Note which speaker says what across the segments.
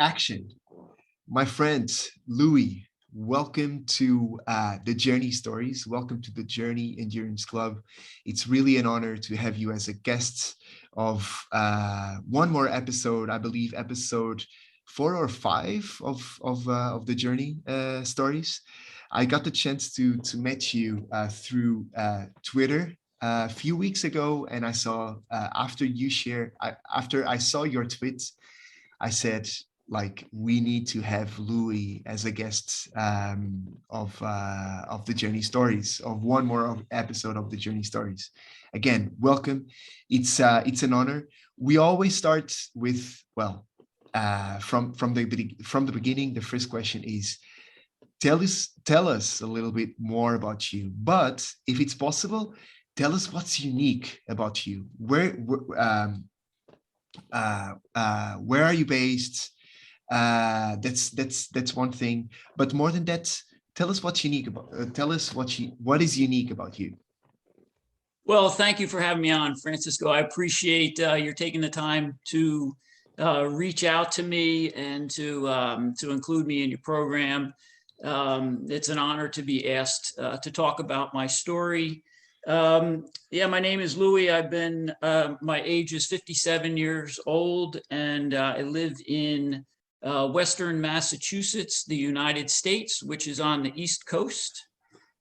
Speaker 1: Action. My friend, Louie, welcome to the Journey Stories. Welcome to the Journey Endurance Club. It's really an honor to have you as a guest of one more episode, I believe episode 4 or 5 of the Journey Stories. I got the chance to meet you through Twitter a few weeks ago, and I saw after I saw your tweet, I said, like, we need to have Louie as a guest of the Journey Stories, of one more episode of the Journey Stories. Again, welcome. It's an honor. We always start with, well, from the beginning. The first question is, tell us a little bit more about you. But if it's possible, tell us what's unique about you. Where are you based? That's one thing. But more than that, tell us what's unique about. What is unique about you.
Speaker 2: Well, thank you for having me on, Francisco. I appreciate you're taking the time to reach out to me and to include me in your program. It's an honor to be asked to talk about my story. Yeah, my name is Louie. My age is 57 years old, and I live in Western Massachusetts, the United States, which is on the East Coast.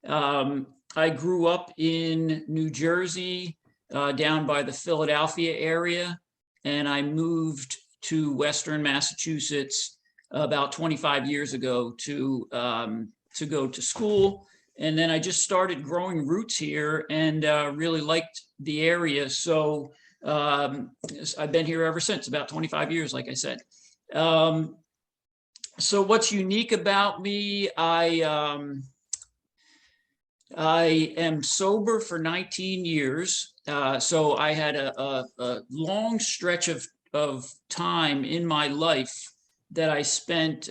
Speaker 2: I grew up in New Jersey, down by the Philadelphia area, and I moved to Western Massachusetts about 25 years ago to go to school. And then I just started growing roots here and really liked the area. So I've been here ever since, about 25 years, like I said. So what's unique about me? I am sober for 19 years. So I had a long stretch of time in my life that I spent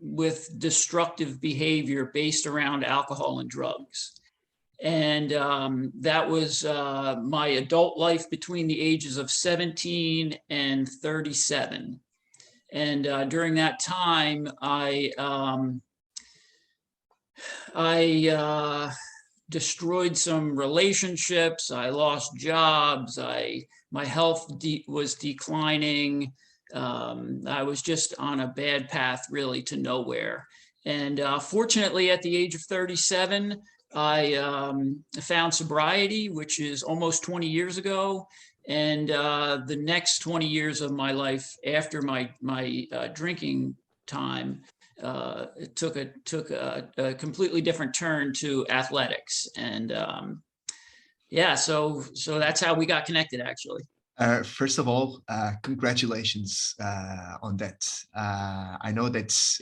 Speaker 2: with destructive behavior based around alcohol and drugs. And that was my adult life between the ages of 17 and 37. And during that time, I destroyed some relationships. I lost jobs. My health was declining. I was just on a bad path, really, to nowhere. And fortunately, at the age of 37, I found sobriety, which is almost 20 years ago. And the next 20 years of my life after my drinking time, it took a completely different turn to athletics. And yeah, so that's how we got connected, actually.
Speaker 1: First of all, congratulations on that. I know that's,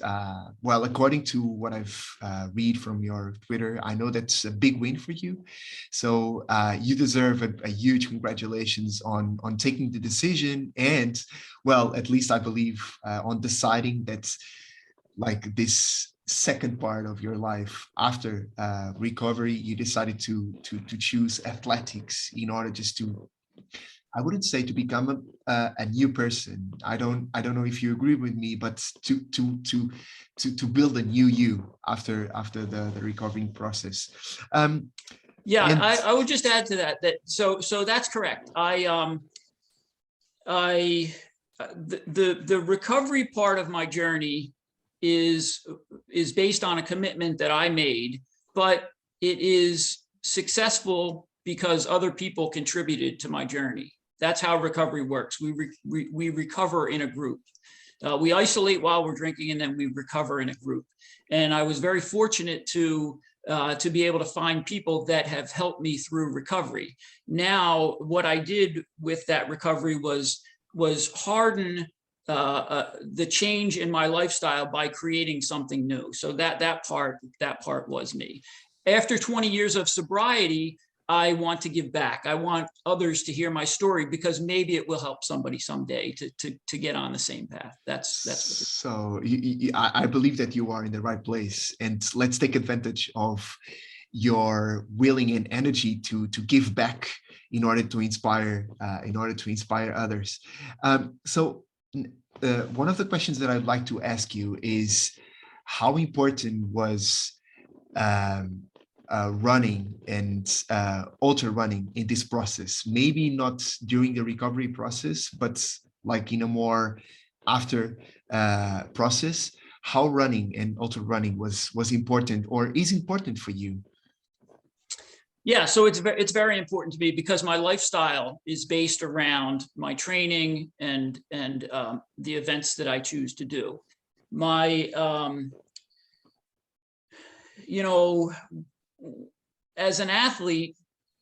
Speaker 1: well, according to what I've read from your Twitter, I know that's a big win for you. So you deserve a huge congratulations on taking the decision, and, well, at least I believe on deciding that, like, this second part of your life after recovery, you decided to choose athletics in order just to, I wouldn't say to become a new person. I don't know if you agree with me, but to build a new you after the recovering process.
Speaker 2: Yeah, I would just add to that so that's correct. The recovery part of my journey is based on a commitment that I made, but it is successful because other people contributed to my journey. That's how recovery works. We recover in a group. We isolate while we're drinking, and then we recover in a group. And I was very fortunate to be able to find people that have helped me through recovery. Now, what I did with that recovery was harden the change in my lifestyle by creating something new. So that part was me. After 20 years of sobriety, I want to give back. I want others to hear my story because maybe it will help somebody someday to get on the same path. That's what
Speaker 1: so I believe that you are in the right place, and let's take advantage of your willing and energy to give back in order to inspire others. So One of the questions that I'd like to ask you is how important was um, running and ultra running in this process? Maybe not during the recovery process, but like in a more after process. How running and ultra running was important or is important for you?
Speaker 2: Yeah, so it's very important to me because my lifestyle is based around my training and the events that I choose to do. My you know, as an athlete,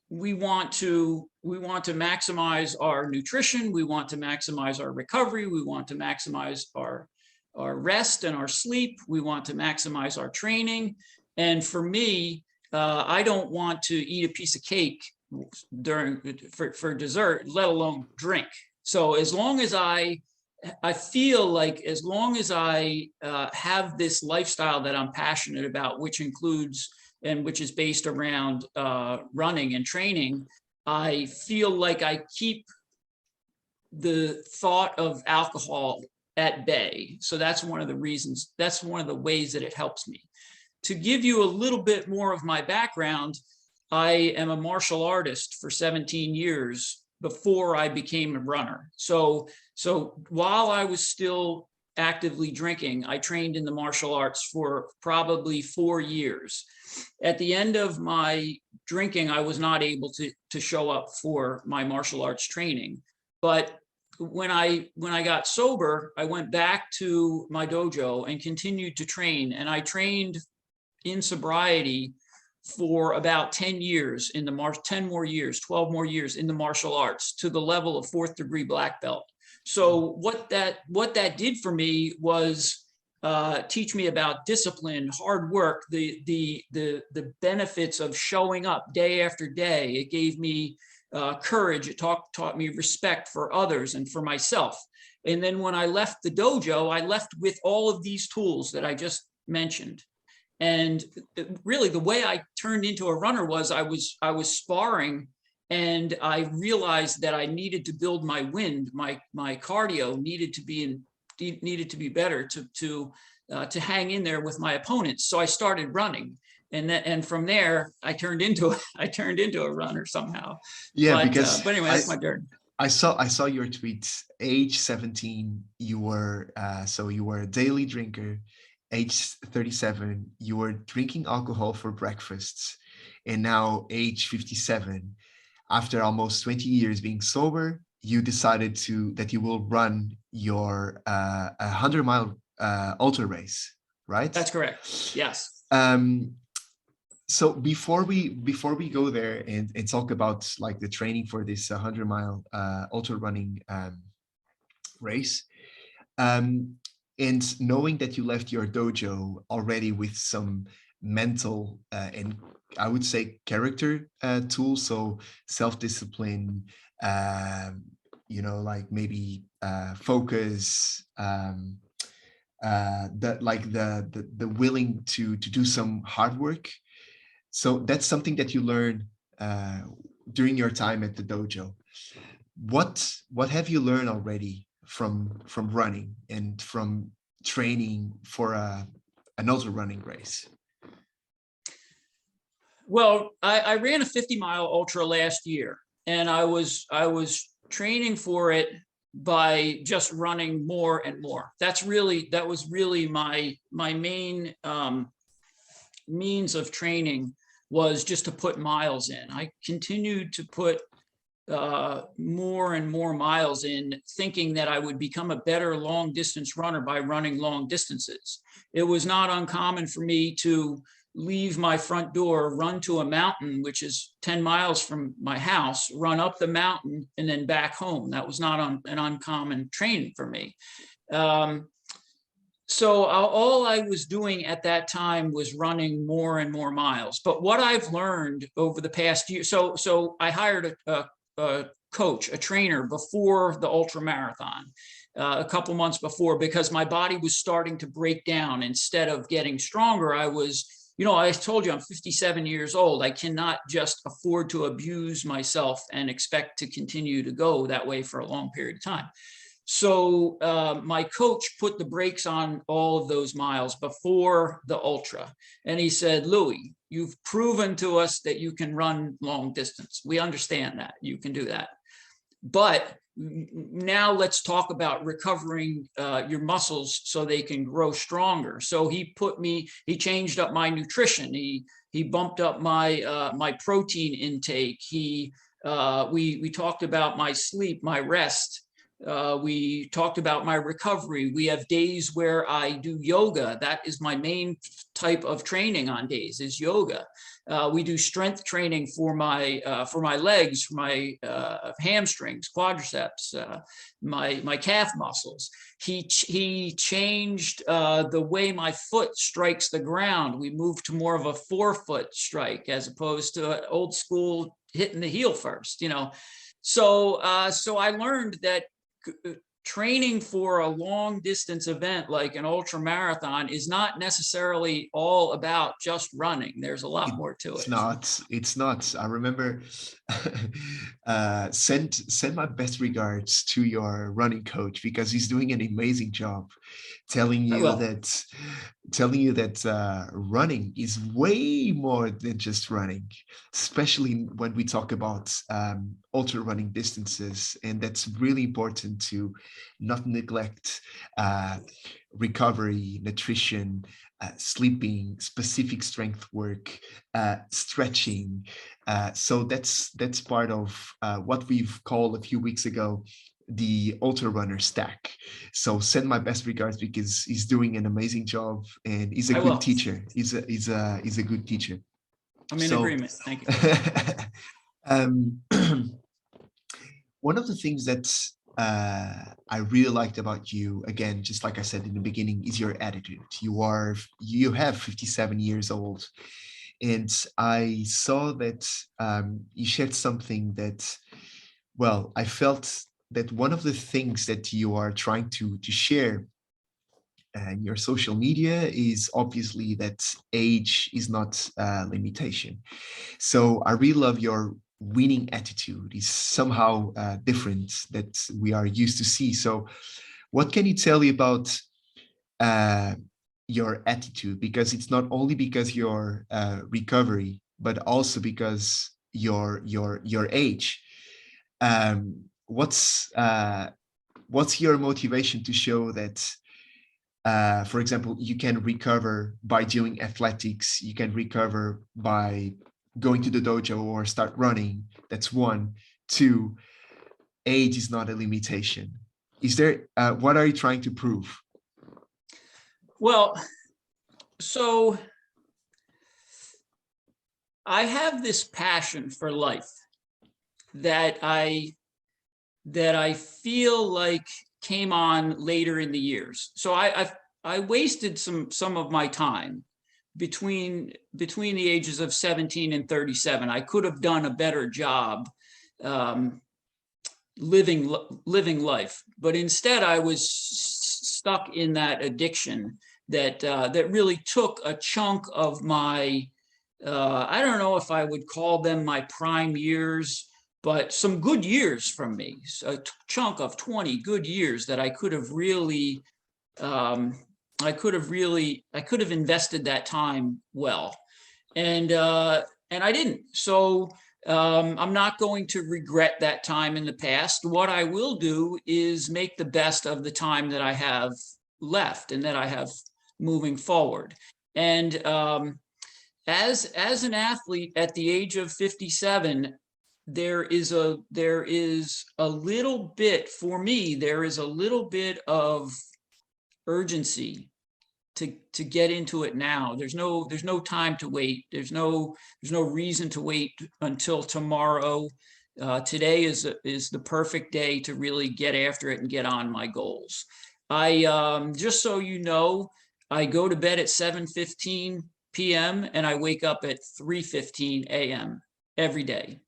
Speaker 2: we want to maximize our nutrition, we want to maximize our recovery, we want to maximize our rest and our sleep, we want to maximize our training. And for me, I don't want to eat a piece of cake for dessert, let alone drink. So as long as I feel like as long as I have this lifestyle that I'm passionate about, which includes and which is based around running and training, I feel like I keep the thought of alcohol at bay. So that's one of the reasons, that's one of the ways that it helps me. To give you a little bit more of my background, I am a martial artist for 17 years before I became a runner. So while I was still actively drinking, I trained in the martial arts for probably 4 years. At the end of my drinking, I was not able to show up for my martial arts training. But when I got sober, I went back to my dojo and continued to train. And I trained in sobriety for about 10 years in the 10 more years, 12 more years in the martial arts to the level of 4th degree black belt. So what that did for me was teach me about discipline, hard work, the benefits of showing up day after day. It gave me courage. It taught me respect for others and for myself. And then when I left the dojo, I left with all of these tools that I just mentioned. And really the way I turned into a runner was I was sparring, and I realized that I needed to build my wind, my cardio needed to be better to hang in there with my opponents. So I started running, and from there I turned into a runner somehow.
Speaker 1: Yeah, because
Speaker 2: But anyway, that's my journey.
Speaker 1: I saw your tweets. Age 17, you were so you were a daily drinker. Age 37, you were drinking alcohol for breakfasts, and now age 57, after almost 20 years being sober, you decided that you will run your 100-mile ultra race, right?
Speaker 2: That's correct. Yes.
Speaker 1: So before we go there and talk about like the training for this 100-mile ultra running race, and knowing that you left your dojo already with some mental and I would say character tools, so self-discipline, like maybe focus, the willing to do some hard work. So that's something that you learn during your time at the dojo. What have you learned already from running and from training for an ultra running race?
Speaker 2: Well, I ran a 50-mile ultra last year, and I was training for it by just running more and more. That was really my main means of training, was just to put miles in. I continued to put more and more miles in, thinking that I would become a better long distance runner by running long distances. It was not uncommon for me to leave my front door, run to a mountain, which is 10 miles from my house, run up the mountain, and then back home. That was not an uncommon training for me. So all I was doing at that time was running more and more miles. But what I've learned over the past year, so I hired a coach, a trainer before the ultra marathon, a couple months before, because my body was starting to break down. Instead of getting stronger, I told you I'm 57 years old. I cannot just afford to abuse myself and expect to continue to go that way for a long period of time. So my coach put the brakes on all of those miles before the ultra. And he said, Louie, you've proven to us that you can run long distance. We understand that you can do that. But now let's talk about recovering your muscles so they can grow stronger. So he changed up my nutrition. He bumped up my protein intake. We talked about my sleep, my rest. We talked about my recovery. We have days where I do yoga. That is my main type of training on days, is yoga. We do strength training for my legs, for my hamstrings, quadriceps, my calf muscles. He changed the way my foot strikes the ground. We moved to more of a forefoot strike as opposed to old school hitting the heel first. So I learned that training for a long distance event like an ultra marathon is not necessarily all about just running. There's a lot more to it.
Speaker 1: It's not. I remember send my best regards to your running coach, because he's doing an amazing job telling you that running is way more than just running, especially when we talk about ultra running distances. And that's really important to not neglect recovery, nutrition, sleeping, specific strength work, stretching. So that's part of what we've called a few weeks ago the ultra runner stack. So send my best regards, because he's doing an amazing job, and he's a good teacher. He's a good teacher.
Speaker 2: I'm in agreement. Thank you.
Speaker 1: One of the things that I really liked about you, again, just like I said in the beginning, is your attitude. You have 57 years old, and I saw that you shared something that, well, I felt that one of the things that you are trying to share in your social media is obviously that age is not a limitation. So I really love your winning attitude. Is somehow different that we are used to see. So what can you tell me about your attitude? Because it's not only because your recovery, but also because your age. What's your motivation to show that, for example, you can recover by doing athletics, you can recover by going to the dojo or start running? That's one. Two, age is not a limitation. Is there, what are you trying to prove?
Speaker 2: Well, so I have this passion for life that I feel like came on later in the years. So I wasted some of my time between the ages of 17 and 37. I could have done a better job living life, but instead I was stuck in that addiction that really took a chunk of my I don't know if I would call them my prime years, but some good years from me, a chunk of 20 good years that I could have really I could have invested that time well, and I didn't. So I'm not going to regret that time in the past. What I will do is make the best of the time that I have left and that I have moving forward. And as an athlete at the age of 57, there is a little bit, for me, there is a little bit of urgency to get into it now. There's no time to wait. There's no reason to wait until tomorrow. Today is the perfect day to really get after it and get on my goals. I just so you know, I go to bed at 7:15 p.m. and I wake up at 3:15 a.m. every day.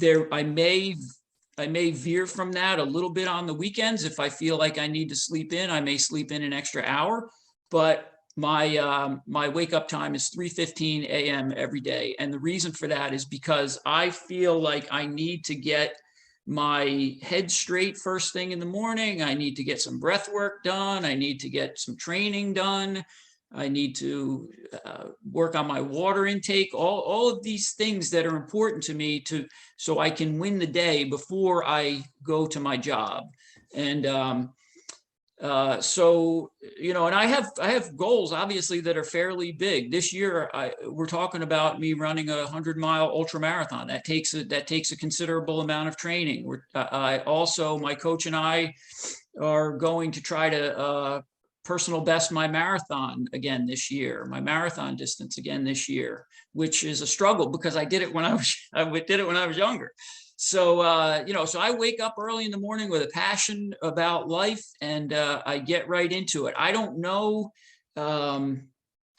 Speaker 2: I may veer from that a little bit on the weekends. If I feel like I need to sleep in, I may sleep in an extra hour, but my wake up time is 3:15 a.m. every day. And the reason for that is because I feel like I need to get my head straight first thing in the morning. I need to get some breath work done. I need to get some training done. I need to work on my water intake, all of these things that are important to me so I can win the day before I go to my job. And so, and I have goals obviously that are fairly big. This year, we're talking about me running a 100-mile ultra marathon. That takes a considerable amount of training. I also, my coach and I are going to try to personal best my marathon again this year, my marathon distance again this year, which is a struggle because I did it when I was younger. So, so I wake up early in the morning with a passion about life, and I get right into it. I don't know.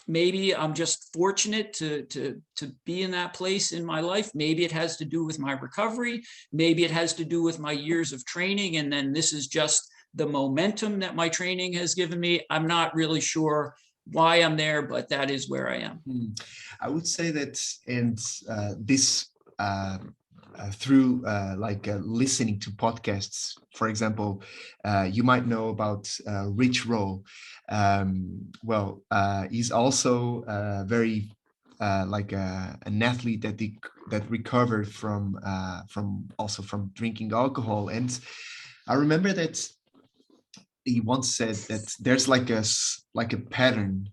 Speaker 2: Maybe I'm just fortunate to be in that place in my life. Maybe it has to do with my recovery. Maybe it has to do with my years of training. And then this is just the momentum that my training has given me. I'm not really sure why I'm there, but that is where I am.
Speaker 1: I would say that, and this through listening to podcasts, for example, you might know about Rich Roll. He's also very an athlete that recovered from drinking alcohol. And I remember that he once said that there's like a pattern.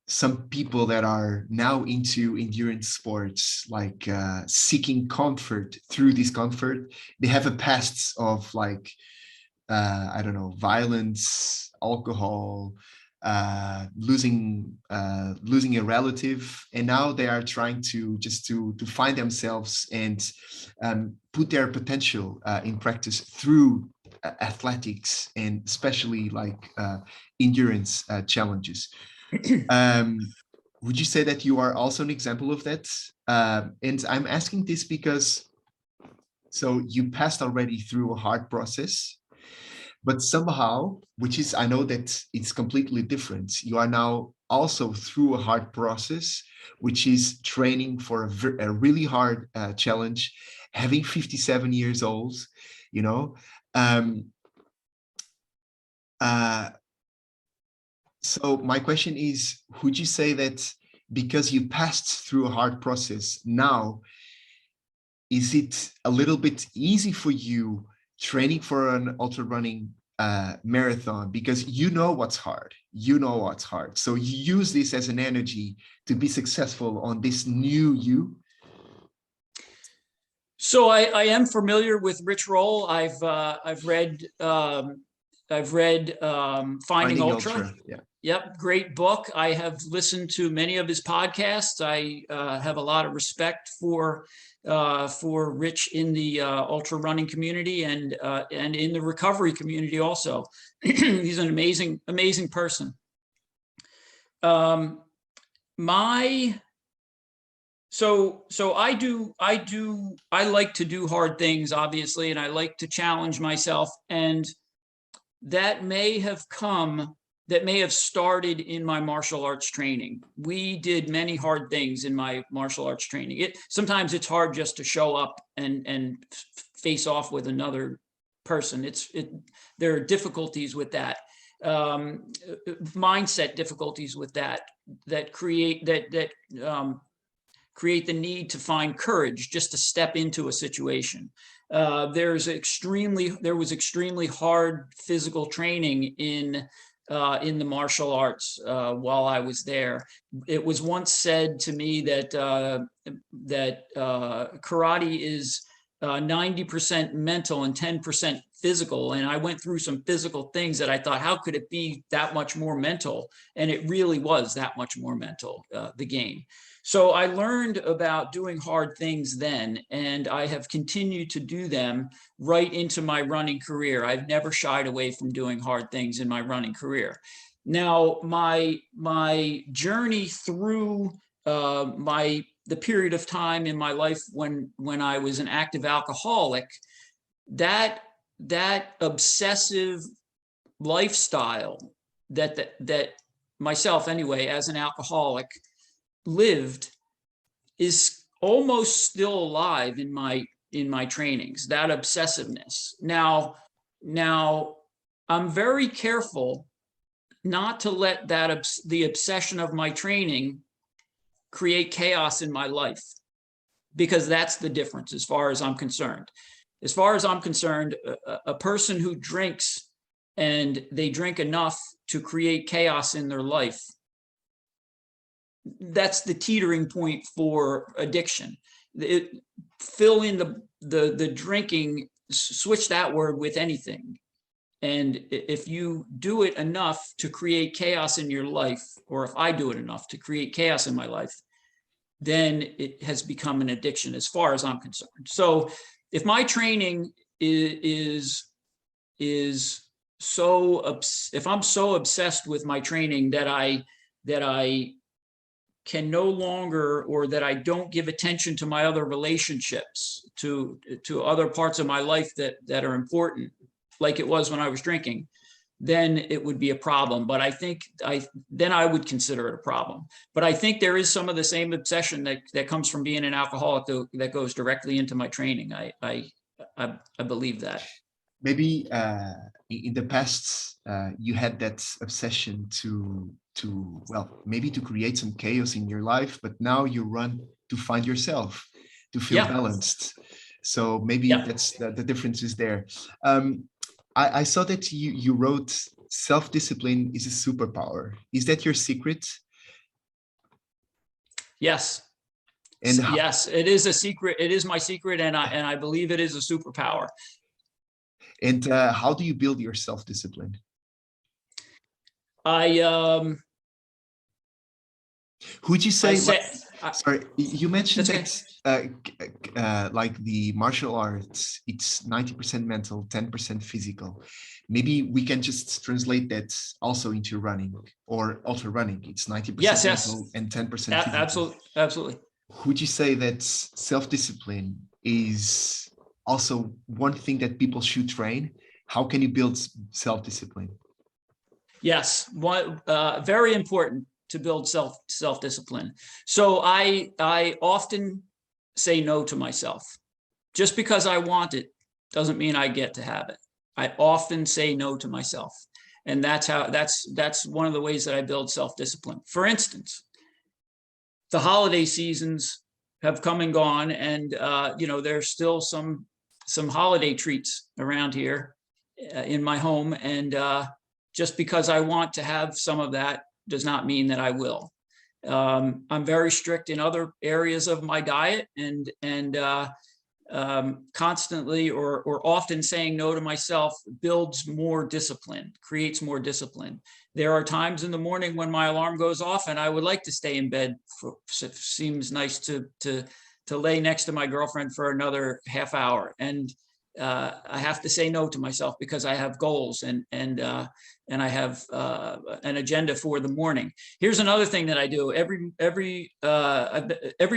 Speaker 1: Some people that are now into endurance sports, like seeking comfort through discomfort, they have a past of violence, alcohol, losing a relative, and now they are trying to find themselves and put their potential in practice through athletics, and especially endurance challenges. Would you say that you are also an example of that? And I'm asking this because, so you passed already through a hard process, but somehow, I know that it's completely different. You are now also through a hard process, which is training for a really hard challenge, having 57 years old, So my question is, would you say that because you passed through a hard process, now, is it a little bit easy for you training for an ultra running marathon? Because you know what's hard. So you use this as an energy to be successful on this new you?
Speaker 2: So I am familiar with Rich Roll. I've read Finding Ultra.
Speaker 1: Yeah.
Speaker 2: Yep, great book. I have listened to many of his podcasts. I have a lot of respect for Rich in the ultra running community and in the recovery community also. He's an amazing person. So I like to do hard things, obviously, and I like to challenge myself, and that may have started in my martial arts training. We did many hard things in my martial arts training. Sometimes it's hard just to show up and face off with another person. There are difficulties with that, mindset difficulties with that create the need to find courage just to step into a situation. There was extremely hard physical training in the martial arts while I was there. It was once said to me that karate is 90% mental and 10% physical. And I went through some physical things that I thought, how could it be that much more mental? And it really was that much more mental, the game. So I learned about doing hard things then, and I have continued to do them right into my running career. I've never shied away from doing hard things in my running career. Now, my journey through the period of time in my life when I was an active alcoholic, that obsessive lifestyle that myself anyway, as an alcoholic, lived is almost still alive in my in my trainings, that obsessiveness. Now I'm very careful not to let that the obsession of my training create chaos in my life, because that's the difference as far as I'm concerned. As far as I'm concerned, a person who drinks and they drink enough to create chaos in their life, that's the teetering point for addiction. Fill in the drinking, switch that word with anything. And if you do it enough to create chaos in your life, or if I do it enough to create chaos in my life, then it has become an addiction as far as I'm concerned. So if my training is so, if I'm so obsessed with my training that I can no longer, or that I don't give attention to my other relationships, to other parts of my life that are important, like it was when I was drinking, then it would be a problem. But I think then I would consider it a problem. But I think there is some of the same obsession that comes from being an alcoholic that goes directly into my training. I believe that.
Speaker 1: Maybe in the past you had that obsession to well, maybe to create some chaos in your life, but now you run to find yourself, to feel balanced. So maybe that's the difference is there. I saw that you wrote self-discipline is a superpower. Is that your secret?
Speaker 2: Yes.
Speaker 1: And
Speaker 2: yes, it is a secret. It is my secret, and I believe it is a superpower.
Speaker 1: And how do you build your self-discipline? Would you say, sorry, you mentioned that like the martial arts, it's 90% mental, 10% physical. Maybe we can just translate that also into running or ultra running. It's 90% mental and 10% physical.
Speaker 2: Absolutely.
Speaker 1: Would you say that self-discipline is also one thing that people should train? How can you build self-discipline?
Speaker 2: Yes, very important to build self-discipline. So I often say no to myself. Just because I want it doesn't mean I get to have it. I often say no to myself. And that's one of the ways that I build self-discipline. For instance, the holiday seasons have come and gone, and there's still some holiday treats around here in my home, and just because I want to have some of that does not mean that I will. I'm very strict in other areas of my diet, and constantly or often saying no to myself builds more discipline, creates more discipline. There are times in the morning when my alarm goes off and I would like to stay in bed. It seems nice to lay next to my girlfriend for another half hour, and I have to say no to myself because I have goals and I have an agenda for the morning. Here's another thing that I do every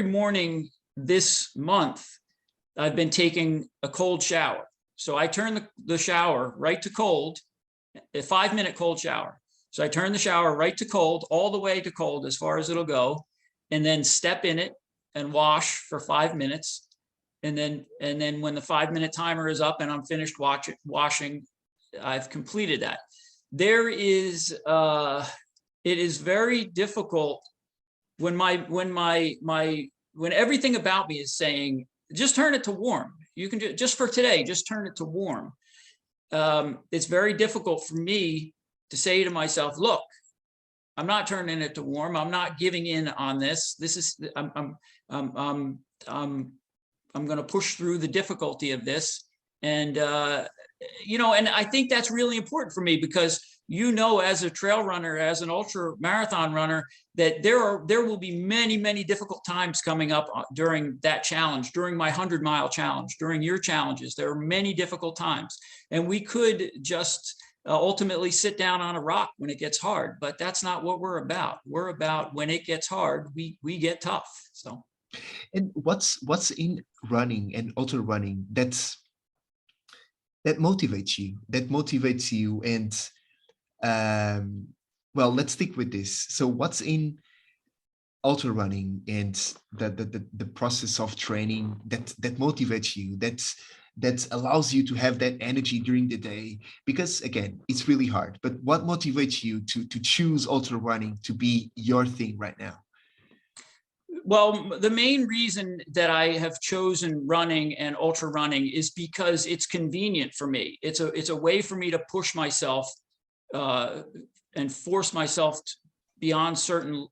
Speaker 2: morning this month. I've been taking a cold shower. So I turn the shower right to cold, a 5-minute cold shower. So I turn the shower right to cold, all the way to cold as far as it'll go, and then step in it and wash for 5 minutes. And then when the 5-minute timer is up and I'm finished washing, I've completed that. It is very difficult when everything about me is saying, just turn it to warm. You can just for today, just turn it to warm. It's very difficult for me to say to myself, look, I'm not turning it to warm. I'm not giving in on this. This is, I'm going to push through the difficulty of this. And, and I think that's really important for me because, as a trail runner, as an ultra marathon runner, that there will be many, many difficult times coming up during that challenge, during my 100-mile challenge, during your challenges. There are many difficult times, and we could just ultimately sit down on a rock when it gets hard, but that's not what we're about. We're about when it gets hard, we get tough. So.
Speaker 1: And what's in running and ultra running that motivates you? And well, let's stick with this. So what's in ultra running and the process of training that motivates you, that allows you to have that energy during the day? Because again, it's really hard, but what motivates you to choose ultra running to be your thing right now?
Speaker 2: Well, the main reason that I have chosen running and ultra running is because it's convenient for me. It's a way for me to push myself and force myself beyond certain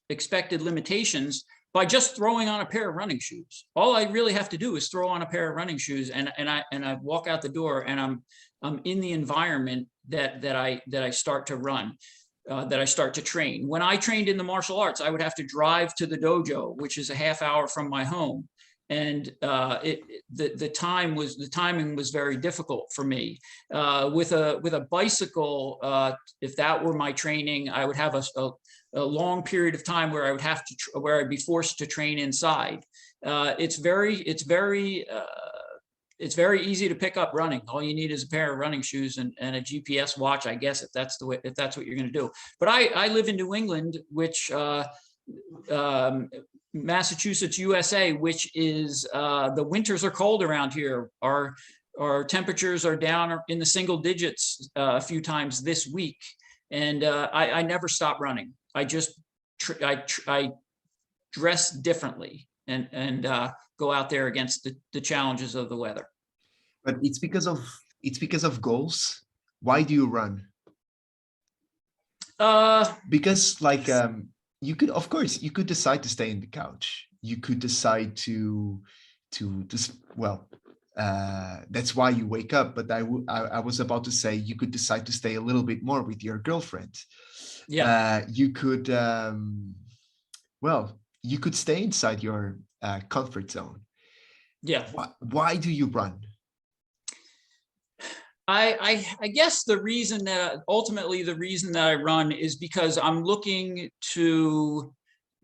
Speaker 2: expected limitations by just throwing on a pair of running shoes. All I really have to do is throw on a pair of running shoes, and I walk out the door, and I'm in the environment that I start to run. That I start to train. When I trained in the martial arts, I would have to drive to the dojo, which is a half hour from my home, and the timing was very difficult for me. With a bicycle, if that were my training, I would have a long period of time where I would have to where I'd be forced to train inside. It's very easy to pick up running. All you need is a pair of running shoes and a GPS watch, I guess, if that's what you're going to do. But I live in New England, which Massachusetts, USA, which is the winters are cold around here. Our temperatures are down in the single digits a few times this week, and I never stop running. I just I dress differently and go out there against the challenges of the weather.
Speaker 1: But it's because of goals. Why do you run? Because like you could, of course, you could decide to stay in the couch. You could decide to well, that's why you wake up. But I was about to say you could decide to stay a little bit more with your girlfriend.
Speaker 2: Yeah.
Speaker 1: You could well, you could stay inside your comfort zone.
Speaker 2: Yeah.
Speaker 1: Why do you run?
Speaker 2: I guess the reason that ultimately the reason that I run is because I'm looking to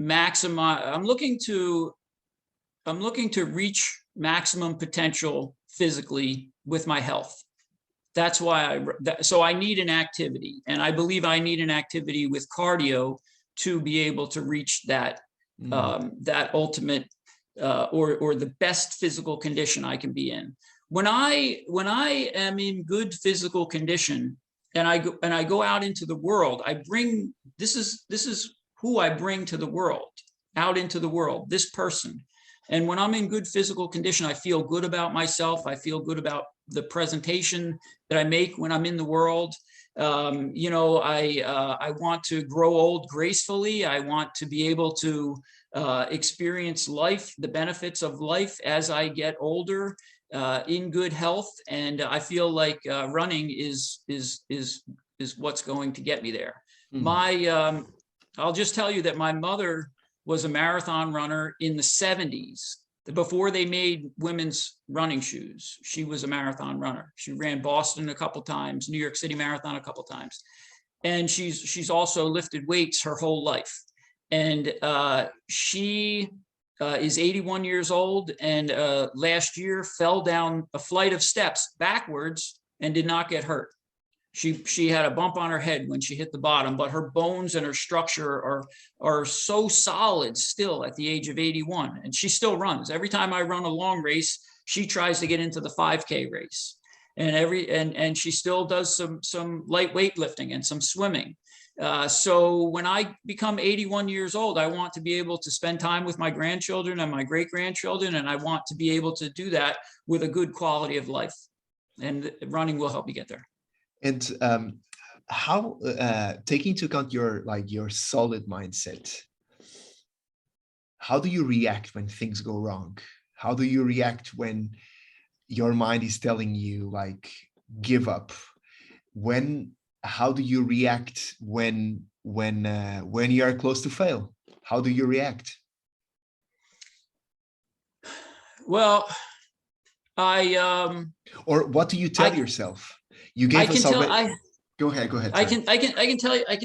Speaker 2: maximize. I'm looking to reach maximum potential physically with my health. That's why so I need an activity, and I believe I need an activity with cardio to be able to reach that that ultimate or the best physical condition I can be in. When I am in good physical condition and I go out into the world, I bring this is who I bring to the world, out into the world, this person. And when I'm in good physical condition, I feel good about myself. I feel good about the presentation that I make when I'm in the world. You know, I want to grow old gracefully. I want to be able to experience life, the benefits of life as I get older, in good health. And I feel like running is what's going to get me there. I'll just tell you that my mother was a marathon runner in the 70s. Before they made women's running shoes, she was a marathon runner. She ran Boston a couple times, New York City Marathon a couple times. And she's also lifted weights her whole life. And she is 81 years old, and last year fell down a flight of steps backwards and did not get hurt. She had a bump on her head when she hit the bottom, but her bones and her structure are so solid still at the age of 81, and she still runs. Every time I run a long race, she tries to get into the 5K race, and she still does some light weightlifting and some swimming. So when I become 81 years old, I want to be able to spend time with my grandchildren and my great-grandchildren, and I want to be able to do that with a good quality of life. And running will help me get there.
Speaker 1: And how, taking into account your solid mindset, how do you react when things go wrong? How do you react when your mind is telling you like give up? How do you react when you are close to fail? How do you react?
Speaker 2: Well,
Speaker 1: or what do you tell yourself? You gave us already. Go ahead.
Speaker 2: I can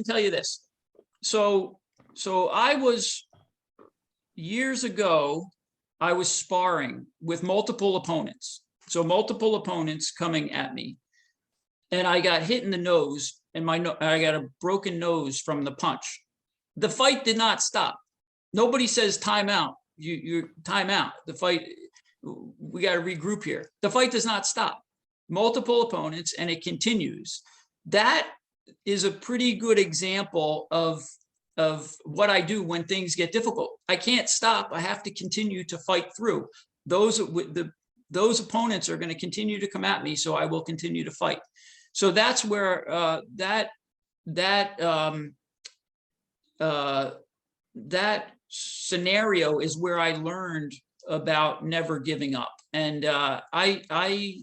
Speaker 2: tell you this. So I was years ago, I was sparring with multiple opponents. So multiple opponents coming at me, and I got hit in the nose, and I got a broken nose from the punch. the fight did not stop. Nobody says time out. You time out. The fight, we got to regroup here. The fight does not stop. Multiple opponents, and it continues. That is a pretty good example of what I do when things get difficult. I can't stop. I have to continue to fight through. Those opponents are going to continue to come at me, so I will continue to fight. So that's where that scenario is where I learned about never giving up. And I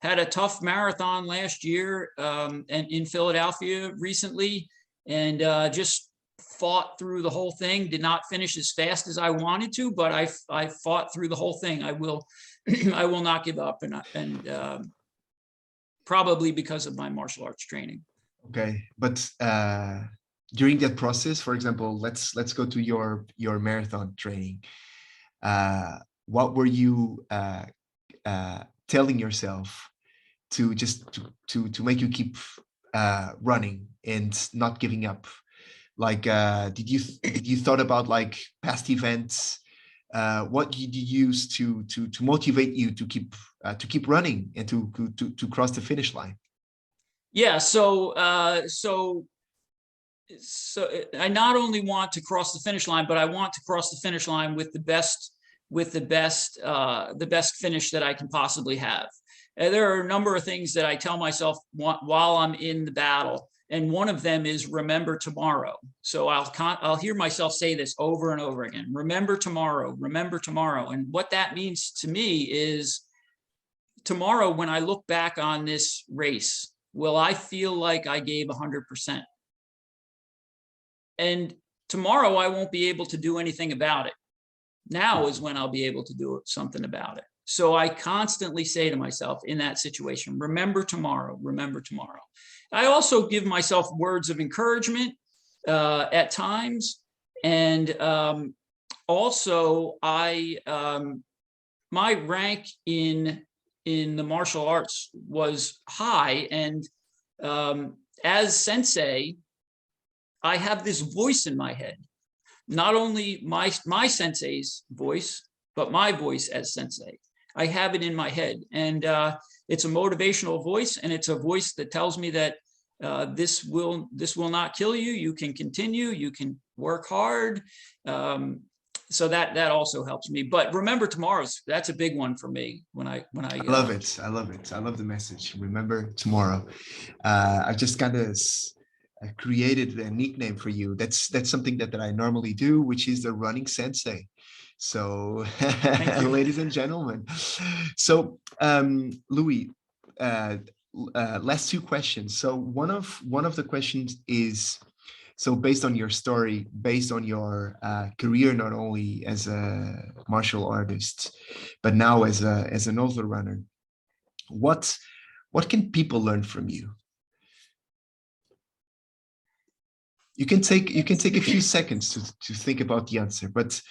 Speaker 2: had a tough marathon last year and in Philadelphia recently, and just fought through the whole thing. Did not finish as fast as I wanted to, but I fought through the whole thing. I will I will not give up, and probably because of my martial arts training.
Speaker 1: Okay, but during that process, for example, let's go to your marathon training. What were you telling yourself to just to make you keep running and not giving up? Like, did you thought about like past events? What did you use to motivate you to keep running and to cross the finish line?
Speaker 2: Yeah, so I not only want to cross the finish line, but I want to cross the finish line with the best finish that I can possibly have. And there are a number of things that I tell myself while I'm in the battle, and one of them is remember tomorrow. So I'll hear myself say this over and over again: remember tomorrow, remember tomorrow. And what that means to me is, tomorrow when I look back on this race, will I feel like I gave 100%? And tomorrow I won't be able to do anything about it. Now is when I'll be able to do something about it. So I constantly say to myself in that situation, remember tomorrow, remember tomorrow. I also give myself words of encouragement at times. And also my rank in the martial arts was high. And as sensei, I have this voice in my head, not only my sensei's voice, but my voice as sensei. I have it in my head, and it's a motivational voice, and it's a voice that tells me that this will not kill you. You can continue. You can work hard. So that also helps me. But remember tomorrow's, that's a big one for me. I love
Speaker 1: it. I love it. I love the message. Remember tomorrow. I just kind of created a nickname for you. That's something that I normally do, which is the running sensei. So ladies and gentlemen, so Louie, last two questions. So one of the questions is, so based on your story, based on your career, not only as a martial artist, but now as an ultra runner, what can people learn from you? You can take a few seconds to think about the answer, but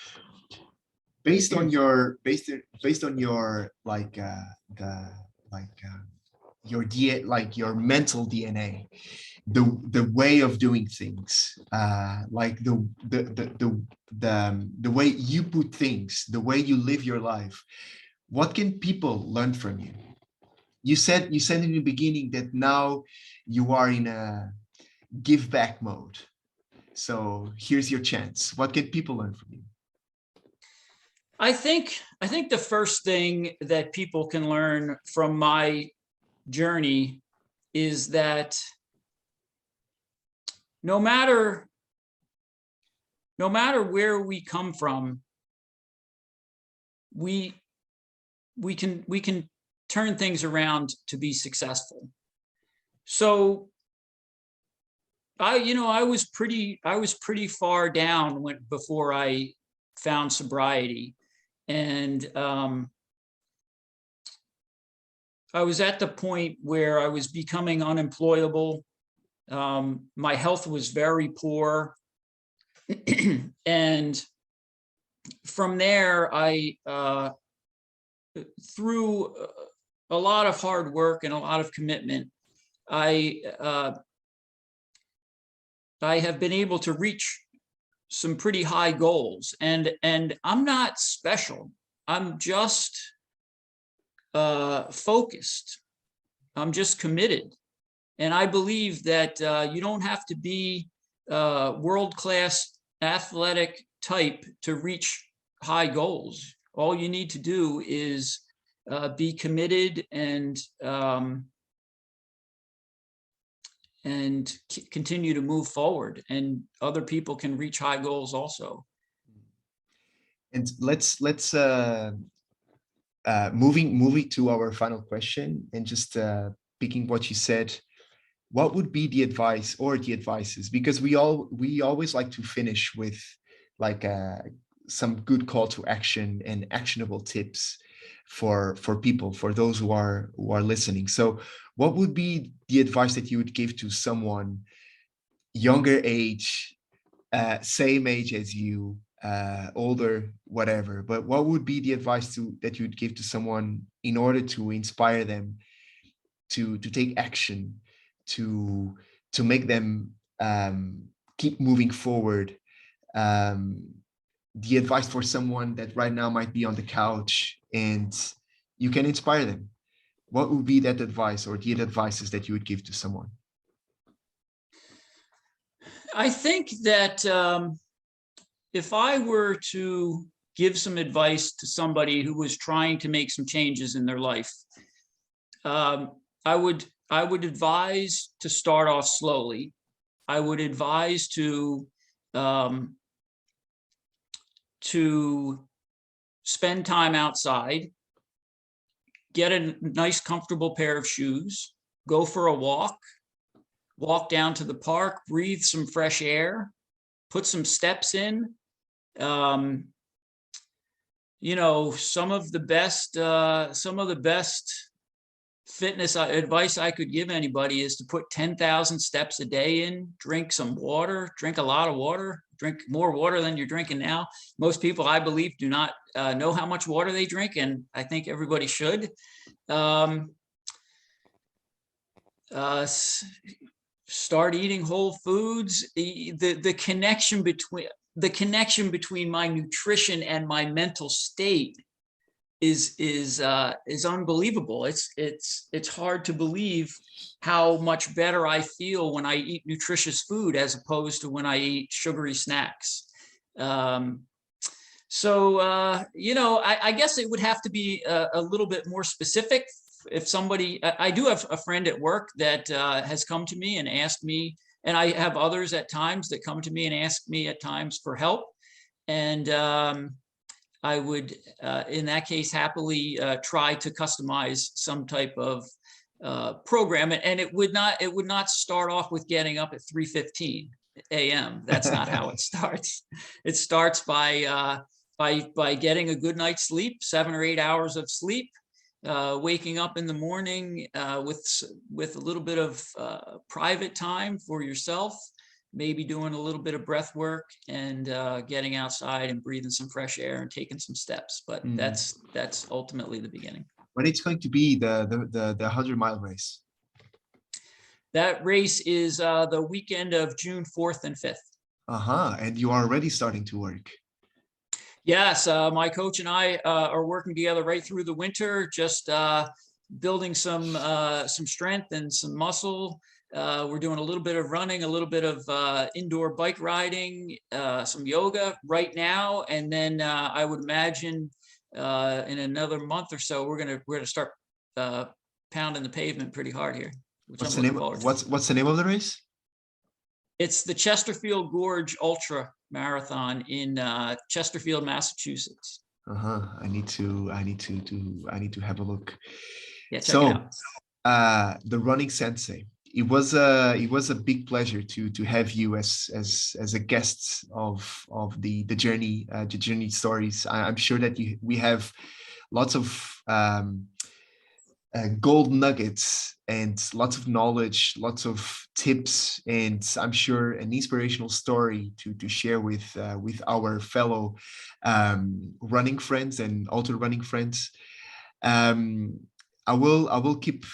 Speaker 1: based on your your mental DNA, the way of doing things, like the way you put things, the way you live your life, what can people learn from you? You said in the beginning that now you are in a give back mode. So here's your chance. What can people learn from you?
Speaker 2: I think the first thing that people can learn from my journey is that no matter where we come from, we can turn things around to be successful. So I was pretty far down before I found sobriety, and I was at the point where I was becoming unemployable. My health was very poor, and from there, I through a lot of hard work and a lot of commitment, I I have been able to reach some pretty high goals, and I'm not special. I'm just focused. I'm just committed. And I believe that you don't have to be world-class athletic type to reach high goals. All you need to do is be committed and continue to move forward, and other people can reach high goals also.
Speaker 1: And let's moving to our final question, and just picking what you said. What would be the advice or the advices? Because we always like to finish with like some good call to action and actionable tips for people, for those who are listening. So what would be the advice that you would give to someone younger age, same age as you, older, whatever, but what would be the advice that you would give to someone in order to inspire them to take action, to make them keep moving forward? The advice for someone that right now might be on the couch and you can inspire them. What would be that advice or the advices that you would give to someone?
Speaker 2: I think that if I were to give some advice to somebody who was trying to make some changes in their life, I would advise to start off slowly. I would advise to spend time outside, get a nice, comfortable pair of shoes, go for a walk down to the park, breathe some fresh air, put some steps in. You know, some of the best fitness advice I could give anybody is to put 10,000 steps a day in, drink some water, drink a lot of water, drink more water than you're drinking now. Most people, I believe, do not know how much water they drink, and I think everybody should. Start eating whole foods. The connection between my nutrition and my mental state is unbelievable. It's hard to believe how much better I feel when I eat nutritious food as opposed to when I eat sugary snacks. So you know, I guess it would have to be a little bit more specific. If somebody, I do have a friend at work that has come to me and asked me, and I have others at times that come to me and ask me at times for help. And I would, in that case, happily try to customize some type of program. And it would not start off with getting up at 3:15 a.m. That's not how it starts. It starts by getting a good night's sleep, 7 or 8 hours of sleep, waking up in the morning with a little bit of private time for yourself, maybe doing a little bit of breath work, and getting outside and breathing some fresh air and taking some steps. But that's ultimately the beginning.
Speaker 1: When it's going to be the 100-mile race?
Speaker 2: That race is the weekend of June 4th and 5th.
Speaker 1: And you are already starting to work.
Speaker 2: Yes, my coach and I are working together right through the winter, just building some strength and some muscle. We're doing a little bit of running, a little bit of indoor bike riding, some yoga right now, and then I would imagine in another month or so we're gonna start pounding the pavement pretty hard here.
Speaker 1: What's the name of the race?
Speaker 2: It's the Chesterfield Gorge Ultra Marathon in Chesterfield, Massachusetts.
Speaker 1: I need to have a look.
Speaker 2: Yeah, check it
Speaker 1: out. The Running Sensei. It was a big pleasure to have you as a guest of the journey stories. I'm sure that we have lots of gold nuggets and lots of knowledge, lots of tips, and I'm sure an inspirational story to share with our fellow running friends and ultra running friends. I will keep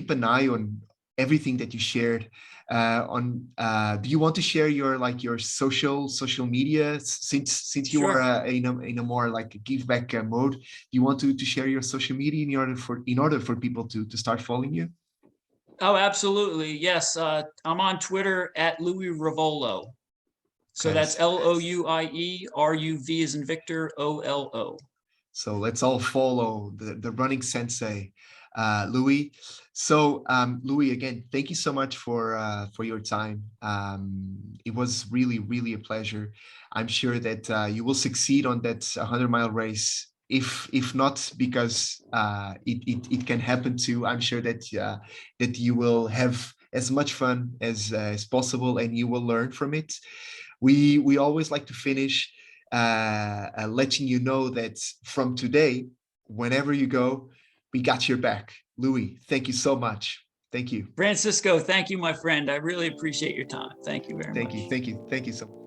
Speaker 1: an eye on everything that you shared. Do you want to share your social media, since you are
Speaker 2: Sure.
Speaker 1: in a more like a give back mode? Do you want to share your social media in order for people to start following you?
Speaker 2: Oh, absolutely. Yes. I'm on Twitter at Louie Ruvolo. So
Speaker 1: Okay.
Speaker 2: that's Louie, RUV as in Victor, OLO.
Speaker 1: So let's all follow the running sensei, Louie. So Louie, again, thank you so much for your time. It was really, really a pleasure. I'm sure that you will succeed on that 100-mile race. If not, because it can happen too. I'm sure that you will have as much fun as possible, and you will learn from it. We always like to finish letting you know that from today, whenever you go, we got your back. Louie, thank you so much. Thank you.
Speaker 2: Francisco, thank you, my friend. I really appreciate your time. Thank you very
Speaker 1: Thank you.
Speaker 2: much.
Speaker 1: Thank you. Thank you so much.